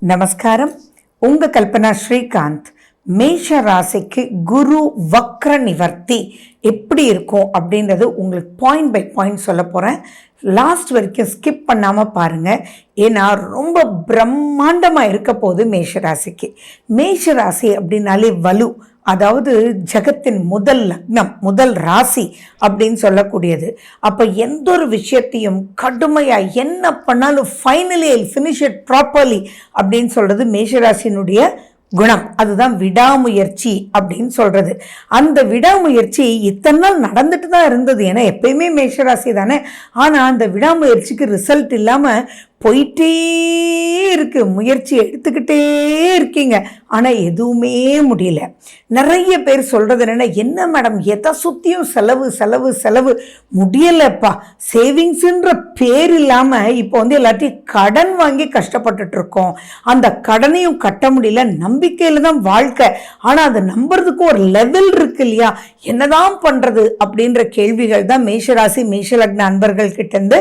நமஸ்காரம். உங்க கல்பனா ஸ்ரீகாந்த். மேஷ ராசிக்கு குரு வக்ர நிவர்த்தி எப்படி இருக்கும் அப்படின்றது உங்களுக்கு பாயிண்ட் பை பாயிண்ட் சொல்ல போகிறேன். லாஸ்ட் வரைக்கும் ஸ்கிப் பண்ணாமல் பாருங்கள். ஏன்னா ரொம்ப பிரம்மாண்டமாக இருக்க போகுது மேஷராசிக்கு. மேஷராசி அப்படின்னாலே வலு, அதாவது ஜகத்தின் முதல் லக்னம், முதல் ராசி அப்படின்னு சொல்லக்கூடியது. அப்போ எந்த ஒரு விஷயத்தையும் கடுமையாக என்ன பண்ணாலும் finally I finish it properly அப்படின்னு சொல்கிறது மேஷராசினுடைய குணம். அதுதான் விடாமுயற்சி அப்படின்னு சொல்கிறது. அந்த விடாமுயற்சி இத்தனை நாள் நடந்துட்டு தான் இருந்தது. ஏன்னா எப்பயுமே மேஷராசி தானே. ஆனால் அந்த விடாமுயற்சிக்கு ரிசல்ட் இல்லாமல் போயிட்டே இருக்கு. முயற்சி எடுத்துக்கிட்டே இருக்கீங்க, ஆனால் எதுவுமே முடியல. நிறைய பேர் சொல்கிறது என்ன மேடம் எதை சுற்றியும் செலவு செலவு செலவு முடியலைப்பா, சேவிங்ஸுன்ற பேர் இல்லாமல் இப்போ எல்லாத்தையும் கடன் வாங்கி கஷ்டப்பட்டுட்டு இருக்கோம், அந்த கடனையும் கட்ட முடியல, நம்பிக்கையில் தான் வாழ்க்கை, ஆனால் அதை நம்புறதுக்கு ஒரு லெவல் இருக்கு இல்லையா, என்னதான் பண்ணுறது அப்படின்ற கேள்விகள் தான் மேஷராசி மேஷலக்ன அன்பர்கள் கிட்டேருந்து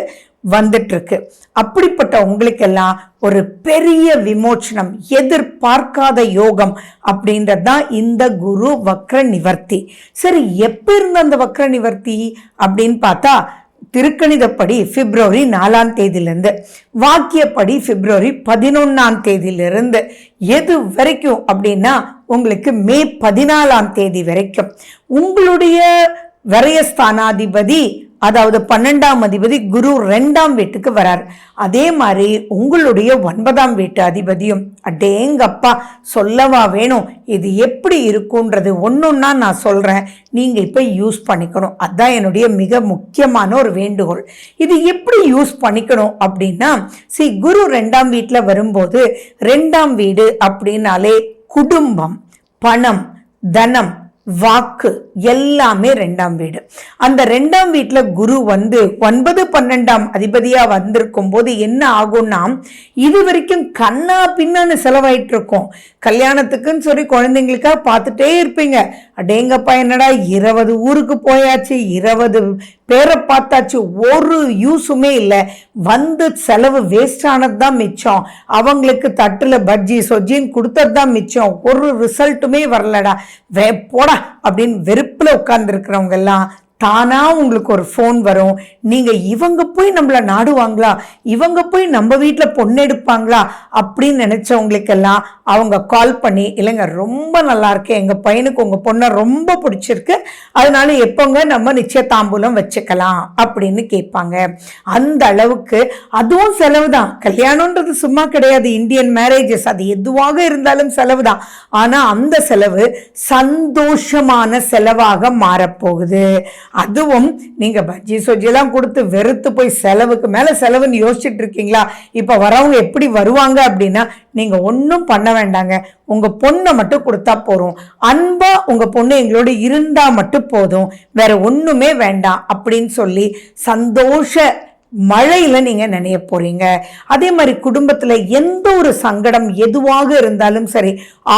வந்துட்டு இருக்கு. அப்படிப்பட்ட உங்களுக்கெல்லாம் ஒரு பெரிய விமோச்சனம், எதிர்பார்க்காத யோகம் அப்படின்றது தான் இந்த குரு வக்ர நிவர்த்தி. சரி, எப்ப இருந்த அந்த வக்ர நிவர்த்தி அப்படின்னு பார்த்தா திருக்கணிதப்படி பிப்ரவரி 4ஆம் தேதியிலிருந்து, வாக்கியப்படி பிப்ரவரி 11ஆம் தேதியிலிருந்து, எது வரைக்கும் அப்படின்னா உங்களுக்கு மே 14ஆம் தேதி வரைக்கும் உங்களுடைய விரயஸ்தானாதிபதி, அதாவது 12ஆம் அதிபதி குரு 2ஆம் வீட்டுக்கு வரார். அதே மாதிரி உங்களுடைய 9ஆம் வீட்டு அதிபதியும், அடேங்கப்பா சொல்லவா வேணும். இது எப்படி இருக்குன்றது ஒன்னொன்னா நான் சொல்றேன், நீங்க இப்ப யூஸ் பண்ணிக்கணும். அதுதான் என்னுடைய மிக முக்கியமான ஒரு வேண்டுகோள். இது எப்படி யூஸ் பண்ணிக்கணும் அப்படின்னா, குரு 2ஆம் வீட்டுல வரும்போது, 2ஆம் வீடு அப்படின்னாலே குடும்பம், பணம், தனம், வாக்கு எல்லாமே 2ஆம் வீடு. அந்த 2ஆம் வீட்டுல குரு 9, 12ஆம் அதிபதியா வந்திருக்கும் போது என்ன ஆகும்னா, இது வரைக்கும் கண்ணா பின்னான்னு செலவாயிட்டு இருக்கும். கல்யாணத்துக்குன்னு சொல்லி குழந்தைங்களுக்காக பார்த்துட்டே இருப்பீங்க. அடேங்கப்பா என்னடா 20 ஊருக்கு போயாச்சு, 20 பேரை பார்த்தாச்சு, ஒரு யூஸுமே இல்லை, வந்து செலவு வேஸ்ட் ஆனது தான் மிச்சம், அவங்களுக்கு தட்டுல பஜ்ஜி சொஜ்ஜின்னு கொடுத்தது தான் மிச்சம், ஒரு ரிசல்ட்டுமே வரலடா, போடா அப்படின்னு வெறுப்புல உட்கார்ந்து இருக்கிறவங்க எல்லாம் தானா உங்களுக்கு ஒரு ஃபோன் வரும். நீங்க இவங்க போய் நம்மள நாடுவாங்களா, இவங்க போய் நம்ம வீட்டில் பொண்ணு எடுப்பாங்களா அப்படின்னு நினைச்சவங்களுக்கெல்லாம் அவங்க கால் பண்ணி, இல்லைங்க ரொம்ப நல்லா இருக்கு, எங்க பையனுக்கு உங்க பொண்ணை ரொம்ப பிடிச்சிருக்கு, அதனால எப்போங்க நம்ம நிச்சயதாம்பூலம் வச்சுக்கலாம் அப்படின்னு கேட்பாங்க. அந்த அளவுக்கு அதுவும் செலவு தான். கல்யாணம்ன்றது சும்மா கிடையாது. இந்தியன் மேரேஜஸ் அது எதுவாக இருந்தாலும் செலவு தான். ஆனா அந்த செலவு சந்தோஷமான செலவாக மாறப்போகுது. அதுவும் நீங்க பஜ்ஜி சொஜ்ஜிலாம் கொடுத்து வெறுத்து போய் செலவுக்கு மேல செலவுன்னு யோசிச்சுட்டு இருக்கீங்களா, இப்ப வரவங்க எப்படி வருவாங்க அப்படின்னா, நீங்க ஒன்னும் பண்ண வேண்டாங்க, உங்க பொண்ணை மட்டும் கொடுத்தா போறோம், அன்பா உங்க பொண்ணு எங்களோட இருந்தா மட்டும் போதும், வேற ஒண்ணுமே வேண்டாம் அப்படின்னு சொல்லி சந்தோஷ மழையில நீங்க நினைய போறீங்க. அதே மாதிரி குடும்பத்துல எந்த ஒரு சங்கடம் எதுவாக இருந்தாலும் சரி,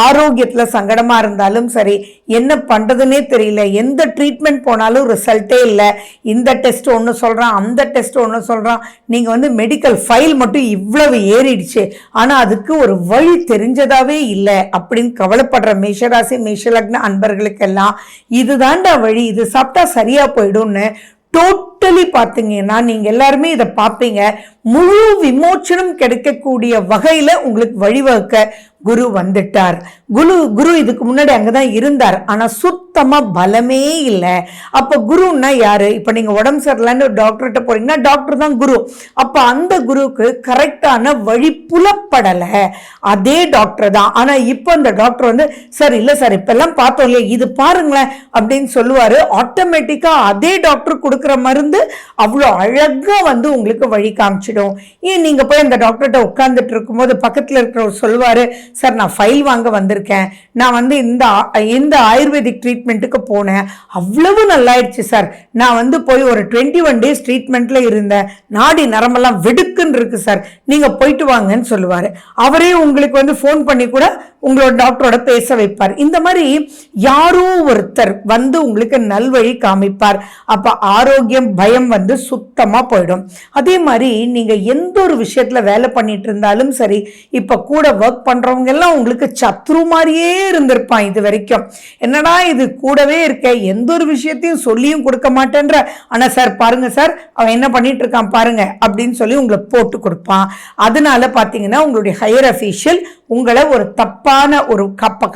ஆரோக்கியத்துல சங்கடமா இருந்தாலும் சரி, என்ன பண்றதுன்னே தெரியல, எந்த ட்ரீட்மெண்ட் போனாலும் ரிசல்ட்டே இல்லை, இந்த டெஸ்ட் ஒன்று சொல்றான், அந்த டெஸ்ட் ஒன்று சொல்றான், நீங்க மெடிக்கல் ஃபைல் மட்டும் இவ்வளவு ஏறிடுச்சு, ஆனா அதுக்கு ஒரு வழி தெரிஞ்சதாவே இல்லை அப்படின்னு கவலைப்படுற மேஷராசி மேஷலக்ன அன்பர்களுக்கெல்லாம் இதுதான்டா வழி, இது சாப்பிட்டா சரியா போயிடும்னு டோட்டலி பார்த்தீங்கன்னா நீங்க எல்லாருமே இதை பார்ப்பீங்க. முழு விமோச்சனம் கிடைக்கக்கூடிய வகையில உங்களுக்கு வழிவகுக்க குரு வந்துட்டார். குரு இதுக்கு முன்னாடி அங்கதான் இருந்தார், ஆனா சுத்தமா பலமே இல்லை. அப்ப குருன்னா யாரு? இப்ப நீங்க உடம்பு சரியில்லைன்னு டாக்டர்கிட்ட போறீங்கன்னா டாக்டர் தான் குரு. அப்ப அந்த குருவுக்கு கரெக்டான வழி புலப்படல, அதே டாக்டர் தான். ஆனா இப்ப அந்த டாக்டர் சார் இல்ல சார் இப்ப எல்லாம் பார்த்தோம் இல்லையா, இது பாருங்களேன் அப்படின்னு சொல்லுவாரு. ஆட்டோமேட்டிக்கா அதே டாக்டர் கொடுக்குற மருந்து அவ்வளோ அழகா உங்களுக்கு வழி காமிச்சிடும். ஏன் நீங்க போய் அந்த டாக்டர்கிட்ட உட்கார்ந்துட்டு இருக்கும் போது பக்கத்துல இருக்கிறவர் சொல்லுவாரு, சார் நான் ஃபைல் வாங்க வந்திருக்கேன், நான் இந்த ஆயுர்வேதிக் ட்ரீட்மெண்ட்டுக்கு போனேன், அவ்வளவு நல்லாயிடுச்சு சார், நான் போய் ஒரு 21 days ட்ரீட்மெண்ட்ல இருந்தேன், நாடி நரம்பெல்லாம் வெடுக்குன்னு இருக்கு சார், நீங்க போயிட்டு வாங்கன்னு சொல்லுவாரு. அவரே உங்களுக்கு ஃபோன் பண்ணி கூட உங்களோட டாக்டரோட பேச வைப்பார். இந்த மாதிரி யாரோ ஒருத்தர் உங்களுக்கு நல்வழி காமிப்பார். அப்ப ஆரோக்கியம் பயம் வந்து சுத்தமா போயிடும். அதே மாதிரி நீங்க எந்த ஒரு விஷயத்துல வேலை பண்ணிட்டு இருந்தாலும் சரி, இப்ப கூட ஒர்க் பண்றவங்க எல்லாம் உங்களுக்கு சத்ரு மாதிரியே இருந்திருப்பான் இது வரைக்கும். என்னடா இது கூடவே இருக்க, எந்த ஒரு விஷயத்தையும் சொல்லியும் கொடுக்க மாட்டேன்ற, ஆனா சார் பாருங்க சார் அவன் என்ன பண்ணிட்டு இருக்கான் பாருங்க அப்படின்னு சொல்லி உங்களை போட்டு கொடுப்பான். அதனால பாத்தீங்கன்னா உங்களுடைய ஹையர் அஃபீஷியல் உங்களை ஒரு தப்பான ஒரு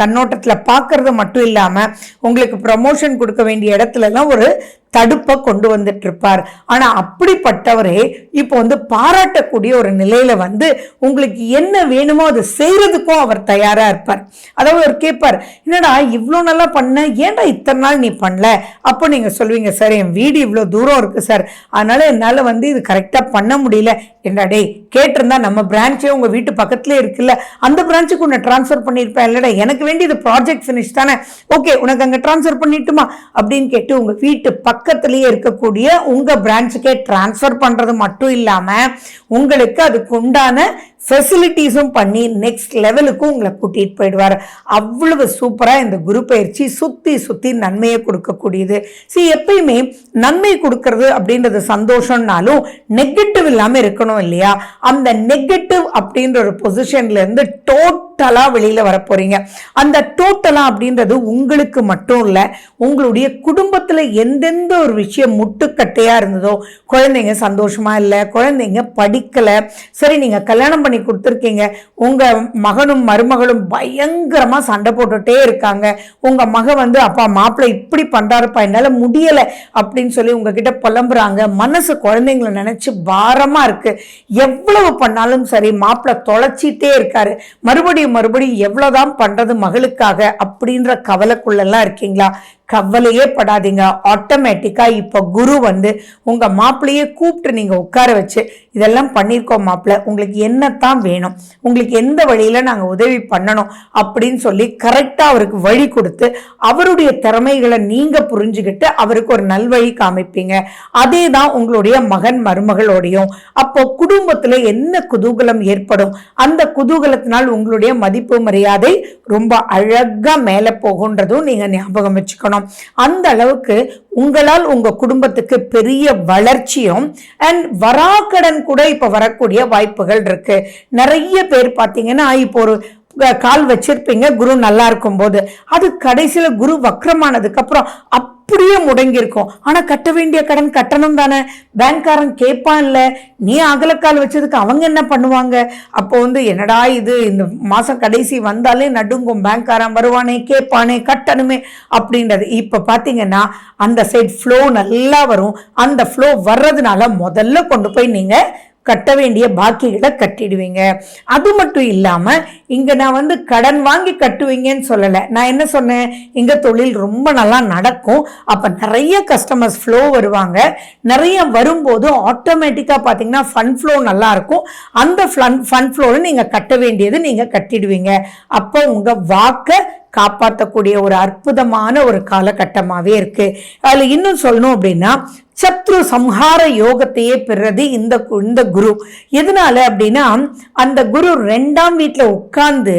கண்ணோட்டத்துல பாக்குறது மட்டும் இல்லாம உங்களுக்கு ப்ரமோஷன் கொடுக்க வேண்டிய இடத்துல எல்லாம் ஒரு தடுப்பை கொண்டு வந்துட்டு இருப்பார். ஆனா அப்படிப்பட்டவரே இப்போ வந்து பாராட்டக்கூடிய ஒரு நிலையில வந்து உங்களுக்கு என்ன வேணுமோ அதை செய்யறதுக்கும் அவர் தயாரா இருப்பார். அதாவது அவர் கேட்பார், என்னடா இவ்வளோ நல்லா பண்ண, ஏன்டா இத்தனை நாள் நீ பண்ணல? அப்போ நீங்க சொல்வீங்க, சார் என் வீடு இவ்வளோ தூரம் இருக்கு சார், அதனால என்னால வந்து இது கரெக்டா பண்ண முடியல. என்னடா டே கேட்டிருந்தா நம்ம பிரான்ச்சே உங்க வீட்டு பக்கத்துல இருக்குல்ல, அந்த பிரான்ச்சுக்கு உன்னை டிரான்ஸ்ஃபர் பண்ணிருப்பேன் இல்லடா, எனக்கு வேண்டியது ப்ராஜெக்ட் ஃபினிஷ் தானே, ஓகே உனக்கு அங்க டிரான்ஸ்ஃபர் பண்ணிட்டுமா அப்படின்னு கேட்டு உங்க வீட்டு பக்கத்திலேயே இருக்கக்கூடிய உங்க பிரான்ச்சுக்கே டிரான்ஸ்ஃபர் பண்றது மட்டும் இல்லாம உங்களுக்கு அதுக்கு உண்டான ஃபெசிலிட்டிஸும் பண்ணி நெக்ஸ்ட் லெவலுக்கும் உங்களை கூட்டிட்டு போயிடுவார். அவ்வளவு சூப்பரா இந்த குரு பயிற்சி சுத்தி சுத்தி நன்மையை கொடுக்கக்கூடியது. எப்பயுமே நன்மை கொடுக்கறது அப்படின்றது சந்தோஷம்னாலும் நெகட்டிவ் இல்லாம இருக்கணும் இல்லையா? அந்த நெகட்டிவ் அப்படின்ற ஒரு பொசிஷன்ல இருந்து டோட்டலா வெளியில வர போறீங்க. அந்த டோட்டலா அப்படின்றது உங்களுக்கு மட்டும் இல்ல, உங்களுடைய குடும்பத்துல எந்தெந்த ஒரு விஷயம் முட்டுக்கட்டையா இருந்ததோ, குழந்தைங்க சந்தோஷமா இல்ல, குழந்தைங்க படிக்கல, சரி நீங்க கல்யாணம் பண்ணி கொடுத்துருக்கீங்க, உங்க மகனும் மருமகளும் பயங்கரமா சண்டை போட்டுட்டே இருக்காங்க, உங்க மக வந்து அப்பா மாப்பிள்ளை இப்படி பண்றாருப்பா என்னால முடியல அப்படின்னு சொல்லி உங்ககிட்ட புலம்புறாங்க, மனசு குழந்தைங்களை நினைச்சு பாரமா இருக்கு, எவ்வளவு பண்ணாலும் சரி மாப்பிள்ளை தொலைச்சிட்டே இருக்காரு, மறுபடியும் எவ்வளவுதான் பண்றது மகளுக்காக அப்படின்ற கவலைக்குள்ளெல்லாம் இருக்கீங்களா? கவலையே படாதீங்க. ஆட்டோமேட்டிக்கா இப்ப குரு வந்து உங்க மாப்பிள்ளையே கூப்பிட்டு நீங்க உட்கார வச்சு இதெல்லாம் பண்ணிருக்கோம் மாப்பிள்ளை, உங்களுக்கு என்னத்தான் வேணும், உங்களுக்கு எந்த வழியில நாங்க உதவி பண்ணணும் அப்படின்னு சொல்லி கரெக்டா அவருக்கு வழி கொடுத்து அவருடைய திறமைகளை நீங்க புரிஞ்சுக்கிட்டு அவருக்கு ஒரு நல்வழி காமிப்பீங்க. அதே தான் உங்களுடைய மகன் மருமகளோடையும். அப்போ குடும்பத்துல என்ன குதூகலம் ஏற்படும், அந்த குதூகலத்தினால் உங்களுடைய மதிப்பு மரியாதை ரொம்ப அழகா மேல போகுன்றதும் நீங்க ஞாபகம் வச்சுக்கணும். அந்த அளவுக்கு உங்களால் உங்க குடும்பத்துக்கு பெரிய வளர்ச்சியும் அண்ட் வராக்கடன் கூட இப்ப வரக்கூடிய வாய்ப்புகள் இருக்கு. நிறைய பேர் பாத்தீங்கன்னா இப்போ ஒரு கால் வச்சிருப்பீங்க குரு நல்லா இருக்கும் போது, அது கடைசியில குரு வக்ரமானதுக்கு அப்புறம் அப்படியே முடங்கி இருக்கும். ஆனா கட்ட வேண்டிய கடன் கட்டணும் தானே, பேங்க்காரன் கேட்பான் இல்ல, நீ அகலக்கால் வச்சதுக்கு அவங்க என்ன பண்ணுவாங்க? அப்போ வந்து என்னடா இது, இந்த மாசம் கடைசி வந்தாலே நடுங்கும், பேங்க்காரன் வருவானே கேட்பானே கட்டணுமே அப்படின்றது. இப்ப பாத்தீங்கன்னா அந்த சைட் ஃப்ளோ நல்லா வரும். அந்த ஃப்ளோ வர்றதுனால முதல்ல கொண்டு போய் நீங்க கட்ட வேண்டிய பாக்கிகளை கட்டிடுவீங்க. அது மட்டும் இல்லாம இங்க நான் வந்து கடன் வாங்கி கட்டுவீங்கன்னு சொல்லல, நான் என்ன சொன்னேன், இங்க தொழில் ரொம்ப நல்லா நடக்கும். அப்ப நிறைய கஸ்டமர்ஸ் ஃப்ளோ வருவாங்க. நிறைய வரும்போது ஆட்டோமேட்டிக்கா பாத்தீங்கன்னா ஃபண்ட் ஃப்ளோ நல்லா இருக்கும். அந்த ஃபண்ட் ஃப்ளோல நீங்க கட்ட வேண்டியது நீங்க கட்டிடுவீங்க. அப்போ உங்க வாக்க காப்பாற்றக்கூடிய ஒரு அற்புதமான ஒரு காலகட்டமாவே இருக்கு. அதுல இன்னும் சொல்லணும் அப்படின்னா சத்ரு சம்ஹார யோகத்தையே பெறது இந்த குரு. எதனால அப்படின்னா அந்த குரு 2ஆம் வீட்டுல உட்கார்ந்து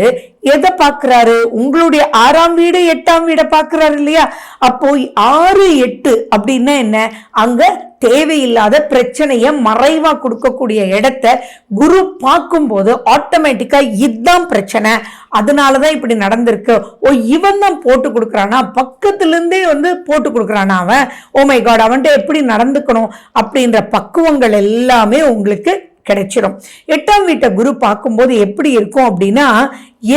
எதை பாக்குறாரு, உங்களுடைய 6ஆம் வீடு 8ஆம் வீட பாக்குறாரு இல்லையா? அப்போ 6, 8 அப்படின்னா என்ன, அங்க தேவையில்லாத பிரச்சனைய மறைவா கொடுக்கக்கூடிய இடத்தை குரு பார்க்கும் போது ஆட்டோமேட்டிக்கா இதுதான் பிரச்சனை, அதனாலதான் இப்படி நடந்திருக்கு, ஓ இவன் தான் போட்டு கொடுக்கறானா, பக்கத்துல இருந்தே வந்து போட்டு கொடுக்கறானா அவன், ஓ மை காட் அவன்கிட்ட எப்படி நடந்துக்கணும் அப்படின்ற பக்குவங்கள் எல்லாமே உங்களுக்கு கிடைச்சிடும். 8ஆம் வீட்டை குரு பார்க்கும்போது எப்படி இருக்கும் அப்படின்னா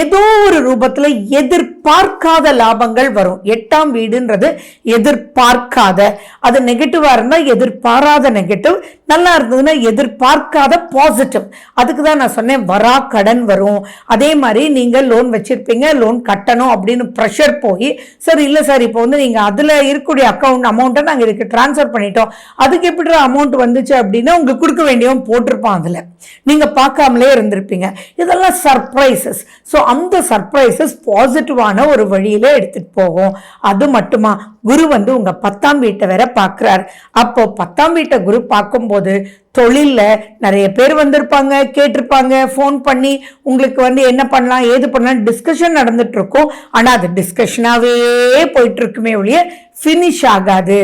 ஏதோ ஒரு ரூபத்துல எதிர்பார்க்காத லாபங்கள் வரும். 8ஆம் வீடுன்றது எதிர்பார்க்காத, அது நெகட்டிவா இருந்தா எதிர்பாராத நெகட்டிவ், நல்லா இருந்ததுன்னா எதிர்பார்க்காத பாசிட்டிவ். அதுக்கு தான் நான் சொன்னேன் வரா கடன் வரும். அதே மாதிரி நீங்க லோன் வச்சிருப்பீங்க, லோன் கட்டணும் அப்படின்னு ப்ரெஷர் போய் சார் இல்ல சார் இப்போ வந்து நீங்க அதுல இருக்கக்கூடிய அக்கௌண்ட் அமௌண்ட்டை நாங்க இதுக்கு டிரான்ஸ்ஃபர் பண்ணிட்டோம், அதுக்கு எப்படி அமௌண்ட் வந்துச்சு அப்படின்னா உங்களுக்கு கொடுக்க வேண்டியவன் போட்டிருப்பான், அதுல நீங்க பார்க்காமலே இருந்திருப்பீங்க. இதெல்லாம் சர்ப்ரைசஸ். ஸோ அந்த சர்ப்ரைசஸ் பாசிட்டிவான ஒரு வழியில எடுத்துட்டு போகும். அது மட்டுமா, குரு வந்து உங்க 10ஆம் வீட்டை வேற பார்க்கிறார். அப்போ 10ஆம் வீட்டை குரு பார்க்கும்போது தொழில்ல நிறைய பேர் வந்திருப்பாங்க, கேட்டிருப்பாங்க, ஃபோன் பண்ணி உங்களுக்கு வந்து என்ன பண்ணலாம் ஏது பண்ணலாம் டிஸ்கஷன் நடந்துட்டு இருக்கும். ஆனா அது டிஸ்கஷனாவே போயிட்டு இருக்குமே ஒழிய ஃபினிஷ் ஆகாது.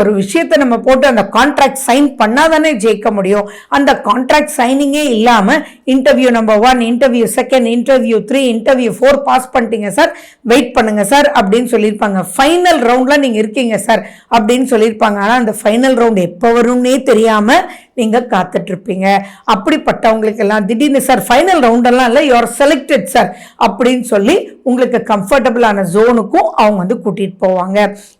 ஒரு விஷயத்தை நம்ம போட்டு அந்த கான்ட்ராக்ட் சைன் பண்ணாதானே ஜெயிக்க முடியும். அந்த கான்ட்ராக்ட் சைனிங்கே இல்லாம interview number 1, interview 2, interview 3, interview 4 pass பண்ணிட்டீங்க சார், வெயிட் பண்ணுங்க சார் அப்படின்னு சொல்லியிருப்பாங்க. ஃபைனல் ரவுண்ட்ல நீங்க இருக்கீங்க சார் அப்படின்னு சொல்லியிருப்பாங்க. ஆனா அந்த ஃபைனல் ரவுண்ட் எப்போ வரும்னே தெரியாம நீங்க காத்துட்டு இருப்பீங்க. அப்படிப்பட்டவங்களுக்கு எல்லாம் திடீர்னு சார் ஃபைனல் ரவுண்டெல்லாம் இல்லை, யூ ஆர் செலக்டட் சார் அப்படின்னு சொல்லி உங்களுக்கு கம்ஃபர்டபுளான ஜோனுக்கும் அவங்க வந்து கூட்டிட்டு போவாங்க.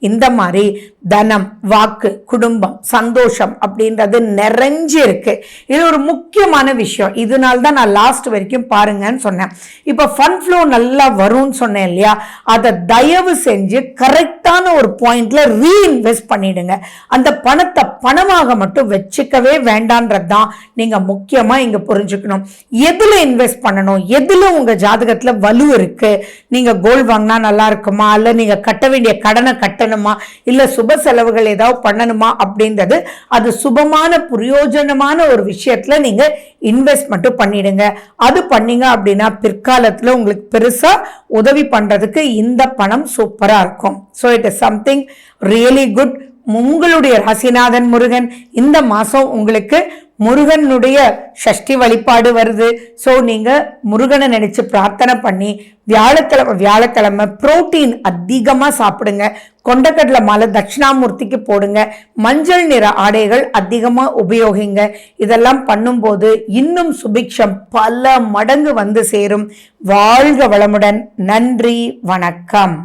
இந்த மாதிரி தனம், வாக்கு, குடும்பம், சந்தோஷம் அப்படின்றது நிறைஞ்சு இருக்கு. இது ஒரு முக்கியமான விஷயம். இதனால தான் நான் லாஸ்ட் வரைக்கும் பாருங்கன்னு சொன்னேன். இப்போ ஃபண்ட் ஃப்ளோ நல்லா வரும்னு சொன்னேன் இல்லையா, அதை தயவு செஞ்சு கரெக்டான ஒரு பாயிண்ட்ல ரீஇன்வெஸ்ட் பண்ணிடுங்க. அந்த பணத்தை பணமாக மட்டும் வச்சுக்கவே வேண்டான்றதுதான் நீங்க முக்கியமா இங்க புரிஞ்சுக்கணும். எதுல இன்வெஸ்ட் பண்ணணும், எதுல உங்க ஜாதகத்துல வலு இருக்கு, நீங்க கோல்ட் வாங்கினா நல்லா இருக்குமா, இல்ல நீங்க கட்ட வேண்டிய கடனை கட்டணுமா, இல்ல சுப செலவுகள் ஏதாவது பண்ணணுமா அப்படின்றது அது சுபமான பிரயோஜனமான ஒரு விஷயத்துல நீங்க இன்வெஸ்ட் மட்டும் பண்ணிடுங்க. அது பண்ணீங்க அப்படின்னா பிற்காலத்துல உங்களுக்கு பெருசா உதவி பண்றதுக்கு இந்த பணம் சூப்பரா இருக்கும். So it is something really good. உங்களுடைய ராசிநாதன் முருகன். இந்த மாசம் உங்களுக்கு முருகனுடைய சஷ்டி வழிபாடு வருது. ஸோ நீங்க முருகனை நினைச்சு பிரார்த்தனை பண்ணி வியாழக்கிழமை புரோட்டீன் அதிகமா சாப்பிடுங்க. கொண்டக்கடலை மாலை தட்சிணாமூர்த்திக்கு போடுங்க. மஞ்சள் நிற ஆடைகள் அதிகமா உபயோகிங்க. இதெல்லாம் பண்ணும்போது இன்னும் சுபிக்ஷம் பல மடங்கு வந்து சேரும். வாழ்க வளமுடன். நன்றி, வணக்கம்.